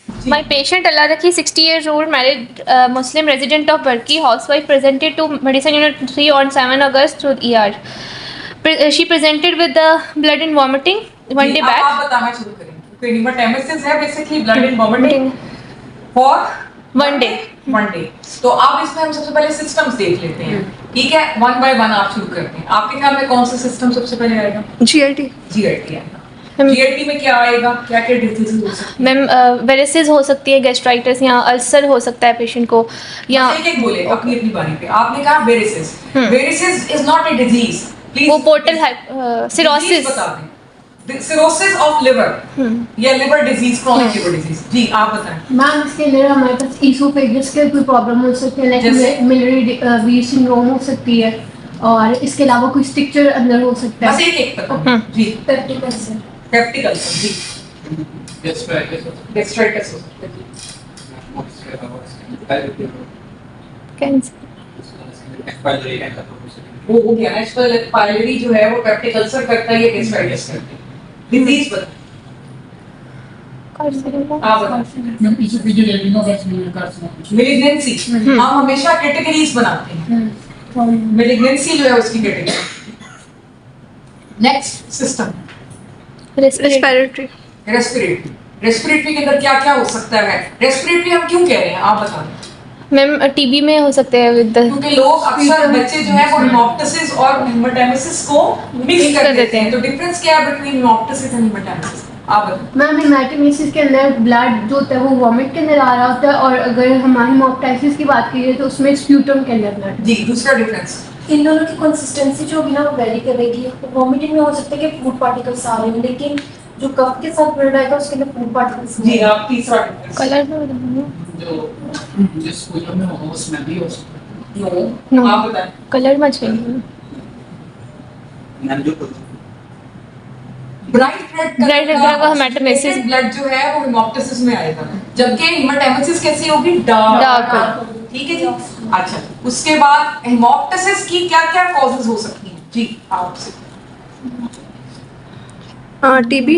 My patient Alaraki, 60 years old, married Muslim resident of Barki, housewife, presented to Medicine Unit 3 on 7 August through ER. She presented with the blood and vomiting one day back. आप बताना शुरू करेंगे। Hematoma है basically blood and vomiting for one day. तो अब इसमें हम सबसे पहले सिस्टम्स देख लेते हैं, ठीक है? वन बाय वन आप शुरू करते हैं। आपके ख्याल में कौन सा सिस्टम सबसे पहले आएगा? GIT आएगा। GIT में क्या आएगा? क्या क्या डिजीज हो सकती है? मैम वेरिसेस हो सकती है, गैस्ट्राइटिस या अल्सर हो सकता है पेशेंट को, या एक बोले अपनी अपनी बारी पे। आपने कहा varices. Varices is not a disease, वो पोर्टल सिरोसिस बता दें। सिरोसिस ऑफ लिवर या liver disease, chronic liver disease. जी आप बताएं मैम। इसके अंदर हमारे पास इसोफेगस के कोई प्रॉब्लम हो सकती है, लाइक मिलियरी वीर सिंड्रोम हो सकती है, और इसके अलावा कोई स्ट्रक्चर अंदर हो सकता है। बस एक पता जी। Peptic ulcer. पेप्टिक अल्सर जी। गैस्ट्राइटिस हो सकता है। कैंसर वो हो गया ना, पायलरी जो है वो पेप्टिक अल्सर करता है या गैस्ट्राइटिस करता है। डिजीज बता मिलिग्नेंसी। हम हमेशा कैटेगरीज बनाते हैं। मिलिग्नेंसी जो है उसकी category. Next system respiratory. Respiratory के अंदर क्या क्या हो सकता है? रेस्पिरेटरी हम क्यों कह रहे हैं आप बता दें। मैम टीबी में हो सकते हैं विद, क्योंकि लोग अक्सर बच्चे जो है वो हेमोप्टासिस और हेमाटेमेसिस को मिक्स कर देते हैं। तो डिफरेंस क्या है बिटवीन हेमोप्टासिस एंड हेमाटेमेसिस? आप बताएं। मैम हेमाटेमेसिस के अंदर ब्लड जो होता है वो वॉमिट के अंदर आ रहा होता है, और अगर हम हेमोप्टाइसिस की बात करिए तो उसमें स्प्यूटम के अंदर ब्लड। जी दूसरा डिफरेंस, इन दोनों की कंसिस्टेंसी जो होगी ना वो वेरी करेगी। वॉमिटिंग में हो सकता है कि फूड पार्टिकल्स आ रहे हैं, लेकिन जो कफ के साथ ब्लड आएगा उसके अंदर फूड पार्टिकल्स जी आप तीसरा डिफरेंस। कलर में जो जिस पूजा में हो उसमें भी हो सकता है। नो आप बताएं। कलर में चाहिए मैम जो ब्राइट रेड कलर का हेमाटेमेसिस ब्लड जो है वो हेमोप्टासिस में आएगा, जबकि हेमाटेमेसिस कैसी होगी? डार्क। ठीक है जी। अच्छा उसके बाद हेमोप्टासिस की क्या क्या कॉजेज हो सकती हैं? जी आपसे। टीबी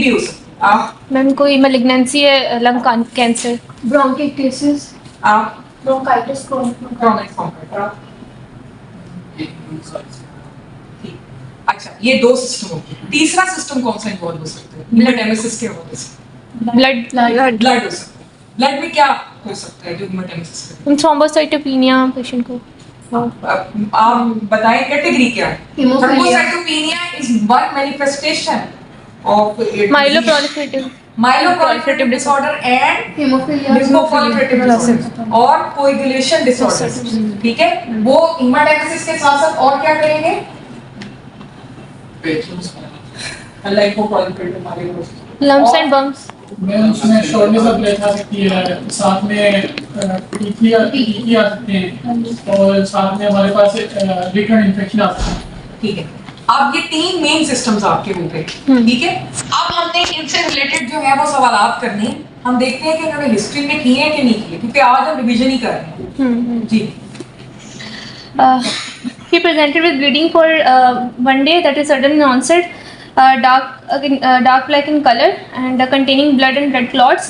हो सकती है। आप मैम कोई मैलिग्नेंसी है, लंग कैंसर, ब्रोंकाइटिस, आप ब्रोंकाइटिस क्रॉनिक ब्रोंकाइटिस। ठीक। अच्छा ये दो सिस्टम हो गए। तीसरा सिस्टम कौन सा इन्वॉल्व हो सकता है? हेमाटेमेसिस के वजह से ब्लड हो सकता है। ब्लड में क्या हो सकता है जो हेमाटेमेसिस का? थ्रोम्बोसाइटोपेनिया पेशेंट को। आप बताएं कैटेगरी क्या है? Thrombocytopenia is one manifestation of myeloproliferative disorder and lymphoproliferative disorder और कोएगुलेशन डिसऑर्डर। ठीक है, वो हेमाटेमेसिस के साथ साथ और क्या करेंगे? लिम्फोप्रोलिफरेटिव माइलोप्रोलिफरेटिव लम्प्स एंड बम्प्स। मैं उसमें शॉर्टनेस ऑफ ब्रेथ आ सकती है, साथ में टीकी आ सकते हैं, और साथ में हमारे पास रिकरेंट इन्फेक्शन आ सकते हैं। ठीक है, अब ये तीन मेन सिस्टम्स आपके हो गए। ठीक है, अब हमने इनसे रिलेटेड जो है वो सवालात करने हैं। हम देखते हैं कि इन्होंने हिस्ट्री में किए हैं कि नहीं किए, क्योंकि आज हम रिवीजन ही कर रहे हैं। जी He presented with bleeding for one day, that is sudden onset, dark black in color and containing blood and blood clots.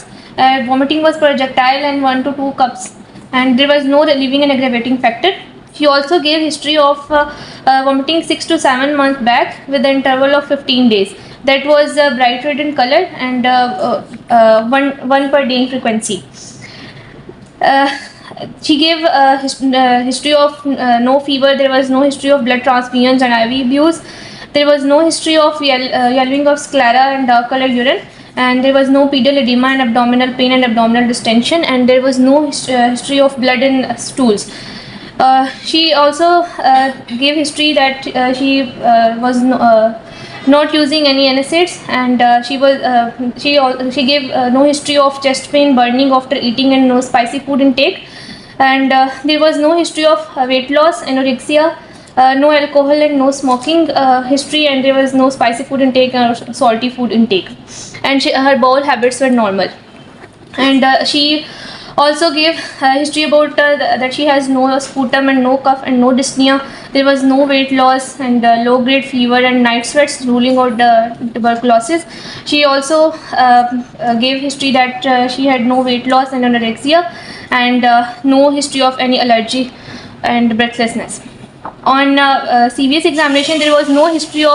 Vomiting was projectile and 1 to 2 cups, and there was no relieving and aggravating factor. She also gave history of vomiting 6 to 7 months back with an interval of 15 days. That was bright red in color and one per day in frequency. She gave history of no fever. There was no history of blood transfusions and IV abuse. There was no history of yellowing of sclera and dark colored urine, and there was no pedal edema and abdominal pain and abdominal distension, and there was no history of blood in stools. She also gave history that she was not using any NSAIDs, and she gave no history of chest pain, burning after eating, and no spicy food intake. And there was no history of weight loss, anorexia, no alcohol and no smoking history, and there was no spicy food intake or salty food intake, and her bowel habits were normal. And she Also gave history about that she has no sputum and no cough and no dyspnea. There was no weight loss and low grade fever and night sweats, ruling out tuberculosis. She also gave history that she had no weight loss and anorexia and no history of any allergy and breathlessness. On CVS examination, there was no history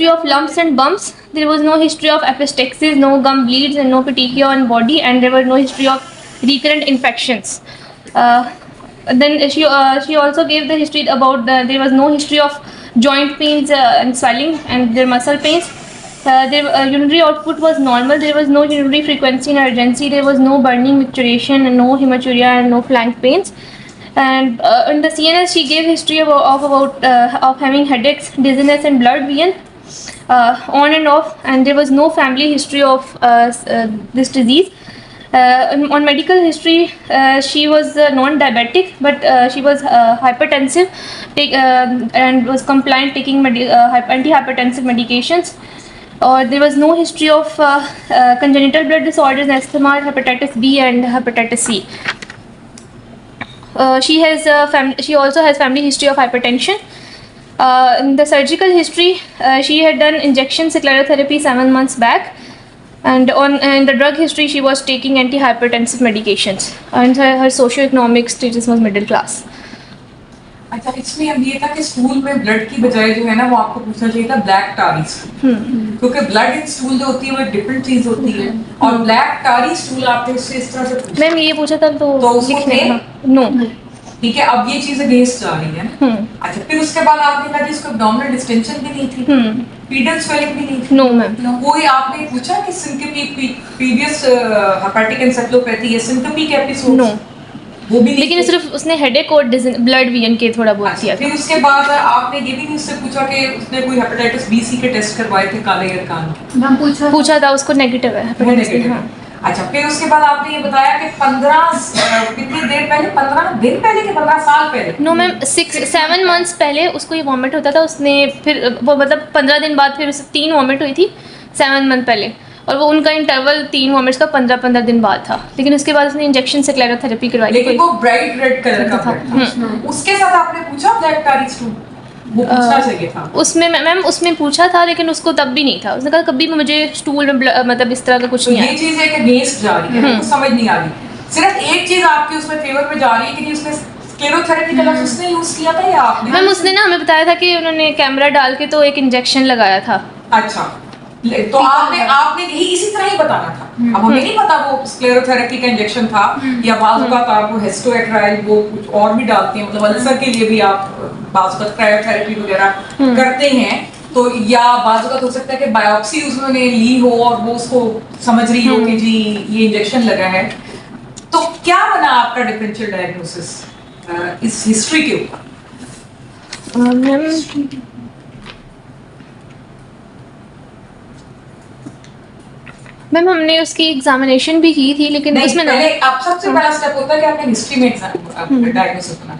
of lumps and bumps. There was no history of epistaxis, no gum bleeds and no petechia on body, and there was no history of recurrent infections. Then she also gave the history about there was no history of joint pains and swelling and their muscle pains. Their urinary output was normal. There was no urinary frequency and urgency. There was no burning, micturition, and no hematuria and no flank pains. And in the CNS, she gave history of having headaches, dizziness, and blurred vision on and off. And there was no family history of this disease. On medical history, she was non-diabetic, but she was hypertensive and was compliant taking antihypertensive medications. There was no history of congenital blood disorders, asthma, hepatitis B, and hepatitis C. She also has family history of hypertension. In the surgical history, she had done injection sclerotherapy 7 months back, and in the drug history, she was taking antihypertensive medications, and her socioeconomic status was middle class. अच्छा, इसमें अब ये था कि stool में blood की बजाय जो है ना वो आपको पूछना चाहिए था ब्लैक टारी स्टूल, क्योंकि ब्लड इन स्टूल जो होती है वो एक डिफरेंट चीज होती है, और ब्लैक टारी स्टूल आपने उससे इस तरह से पूछा। मैम ये पूछा था तो उसको थे? नो। ठीक है, अब ये चीज अगेंस्ट जा रही है ना। अच्छा, फिर उसके बाद आपने कहा जिसको एब्डोमिनल डिस्टेंशन भी नहीं थी, पीडल स्वेलिंग भी नहीं थी। No ma'am. कोई आपने पूछा कि सिंकपी प्रीवियस हेपेटिक एन्सेफेलोपैथी या सिंकपी एपिसोड? नो, वो भी लेकिन सिर्फ उसने हेडेक और ब्लड विजन के थोड़ा बहुत किया था। फिर उसके बाद आपने ये भी उससे पूछा कि उसने कोई हेपेटाइटिस बी सी के टेस्ट करवाए थे काले यरकान के? मैम पूछा था, उसको नेगेटिव है हेपेटाइटिस बी। हाँ। अच्छा, फिर उसके बाद आपने ये बताया कि 15 कितनी देर पहले, 15 दिन पहले कि 15 साल पहले? नो मैम, 7 मंथ्स पहले उसको ये वॉमिट होता था। उसने फिर वो मतलब 15 दिन बाद फिर उसे 3 वॉमिट हुई थी 7 मंथ पहले, और वो उनका इंटरवल 3 वॉमिट्स का 15-15 दिन बाद था। लेकिन उसके बाद उसने इंजेक्शन से स्क्लेरोथेरेपी करवाई। लेकिन वो ब्राइट रेड कलर का था। उसके साथ आपने पूछा ब्लैक टारी स्टूल? वो पूछना चाहिए था उसमें। मैम उसमें पूछा था, लेकिन उसको तब भी नहीं था। उसने कहा कभी भी मुझे स्टूल में मतलब इस तरह का कुछ नहीं आया। ये चीज एक अगेंस्ट जा रही है, समझ नहीं आ रही। सिर्फ एक चीज आपकी उसमें फेवर में जा रही है कि उसने स्क्लेरोथेरेपी का लफ्ज उसने यूज किया था या आपने? मैम उसने ना हमें बताया था कि उन्होंने कैमरा डाल के तो एक इंजेक्शन लगाया था। अच्छा, तो आपने यही इसी तरह ही बताना था। अब हमें नहीं पता वो स्क्लेरोथेरेपी का इंजेक्शन था या बाजू का आपको हेस्टोएट्राइल वो कुछ और भी डालते हैं, मतलब अल्सर के लिए भी आप बाजू का क्रायोथेरेपी वगैरह करते हैं, तो या बाजू का हो सकता है कि बायोप्सी उन्होंने ली हो और वो उसको समझ रही हो कि जी ये इंजेक्शन लगा है। तो क्या बना आपका डिफरेंशियल डायग्नोसिस इस हिस्ट्री के ऊपर? मैम मैम हमने उसकी एग्जामिनेशन भी की थी, लेकिन उसमें पहले आप सबसे बड़ा स्टेप होता है कि आपने हिस्ट्री में डायग्नोसिस करना।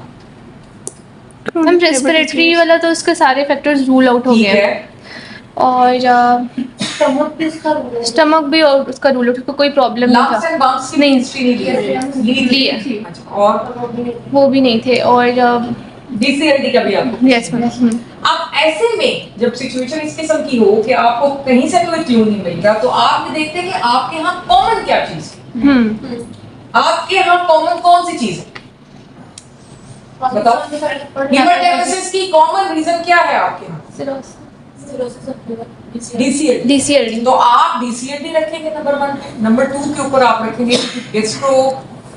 मैम रेस्पिरेटरी वाला तो उसके सारे फैक्टर्स रूल आउट हो गए, और स्टमक भी और उसका रूल आउट, कोई प्रॉब्लम नहीं था। नहीं, हिस्ट्री नहीं ली है। और वो भी नहीं थे, और डीसीएलडी का भी आपको? Yes ma'am. अब ऐसे में जब सिचुएशन इस किस्म की हो कि आपको कहीं से कोई क्लू नहीं मिल रहा, तो आप ये देखते हैं कि आपके यहाँ कॉमन क्या चीज है? आपके यहाँ कॉमन कौन सी चीज है? बताओ, हिपेटाइटिस की कॉमन रीजन क्या है आपके यहाँ? डीसीएलडी। तो आप डीसीएलडी रखेंगे नंबर 1। नंबर 2 के ऊपर आप रखेंगे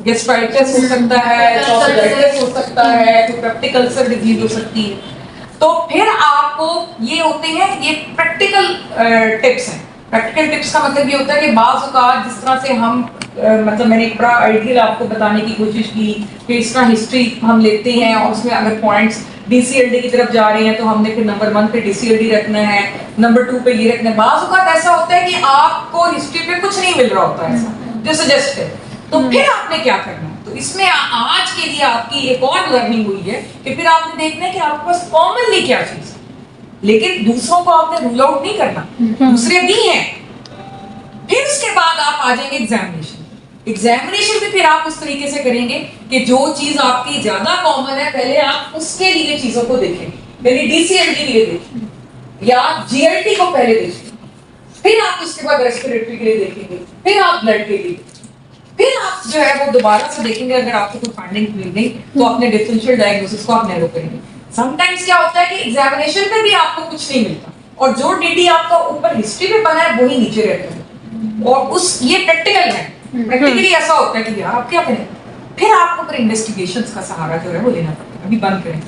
गेस्ट्राइटिस हो सकता है, टॉन्सिलाइटिस हो सकता है, तो पेप्टिक अल्सर डिजीज हो सकती है। तो फिर आपको ये होते हैं, ये प्रैक्टिकल टिप्स हैं। प्रैक्टिकल टिप्स का मतलब ये होता है कि बाज़ औक़ात जिस तरह से हम मतलब मैंने एक बड़ा आइडियल आपको बताने की कोशिश की कि इस तरह हिस्ट्री हम लेते हैं और उसमें अगर पॉइंट्स डीसीएलडी की तरफ जा रहे हैं तो हमने फिर नंबर 1 पे डीसीएलडी रखना है, नंबर 2 पे ये रखना है। बाज़ औक़ात ऐसा होता है कि आपको हिस्ट्री पे कुछ नहीं मिल रहा होता है ऐसा जो सजेस्ट है, तो फिर आपने क्या करना है? तो इसमें आज के लिए आपकी एक और लर्निंग हुई है कि फिर आपने देखना है कि आपके पास कॉमनली क्या चीज है, लेकिन दूसरों को आपने रूल आउट नहीं करना। दूसरे भी हैं, फिर उसके बाद आप आ जाएंगे एग्जामिनेशन में फिर आप उस तरीके से करेंगे कि जो चीज आपकी ज्यादा कॉमन है पहले आप उसके लिए चीजों को देखेंगे, पहले डीसीएलटी के लिए देखेंगे या जीएलटी को पहले देखेंगे, फिर आप उसके बाद रेस्पिरेटरी के लिए देखेंगे, फिर आप ब्लड के लिए, फिर आप जो है वो दोबारा से देखेंगे। अगर आपको कोई फाइंडिंग मिल गई तो अपने डिफरेंशियल डायग्नोसिस को आप नैरो करेंगे। समटाइम्स क्या होता है कि एग्जामिनेशन में भी आपको कुछ नहीं मिलता और जो डीडी आपका ऊपर हिस्ट्री में बना है वही नीचे रहता है, और उस ये प्रैक्टिकल है, प्रैक्टिकली ऐसा होता है कि यार आप क्या करें, फिर आपको फिर इन्वेस्टिगेशंस का सहारा जो है वो लेना पड़ता है। अभी बंद करें।